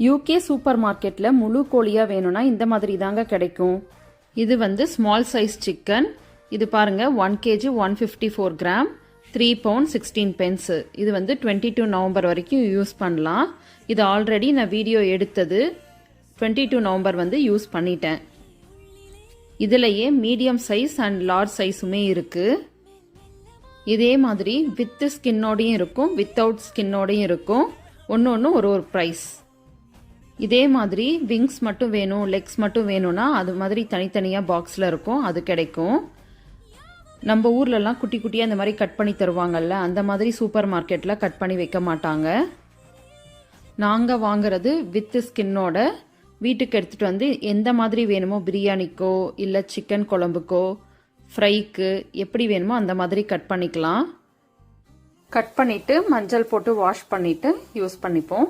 UK super மார்க்கெட்டில் முழு கோழியாக வேணும்னா இந்த மாதிரி தாங்க கிடைக்கும். இது வந்து ஸ்மால் சைஸ் சிக்கன். இது பாருங்கள் 1 kg 154 கிராம் 3 pound 16 pence. இது வந்து 22 நவம்பர் வரைக்கும் யூஸ் பண்ணலாம். இது ஆல்ரெடி நான் வீடியோ எடுத்தது 22 நவம்பர் வந்து யூஸ் பண்ணிட்டேன். இதுலேயே மீடியம் சைஸ் அண்ட் லார்ஜ் சைஸுமே இருக்குது. இதே மாதிரி வித் ஸ்கின்னோடையும் இருக்கும், வித்தவுட் ஸ்கின்னோடையும் இருக்கும். ஒன்று ஒரு ப்ரைஸ். இதே மாதிரி விங்ஸ் மட்டும் வேணும், லெக்ஸ் மட்டும் வேணும்னா அது மாதிரி தனித்தனியாக பாக்ஸில் இருக்கும், அது கிடைக்கும். நம்ம ஊர்லலாம் குட்டி குட்டியாக இந்த மாதிரி கட் பண்ணி தருவாங்கல்ல, அந்த மாதிரி சூப்பர் மார்க்கெட்டில் கட் பண்ணி வைக்க மாட்டாங்க. நாங்கள் வாங்குறது வித் ஸ்கின்னோட வீட்டுக்கு எடுத்துகிட்டு வந்து எந்த மாதிரி வேணுமோ, பிரியாணிக்கோ இல்லை சிக்கன் குழம்புக்கோ ஃப்ரைக்கு எப்படி வேணுமோ அந்த மாதிரி கட் பண்ணிக்கலாம். கட் பண்ணிவிட்டு மஞ்சள் போட்டு வாஷ் பண்ணிவிட்டு யூஸ் பண்ணிப்போம்.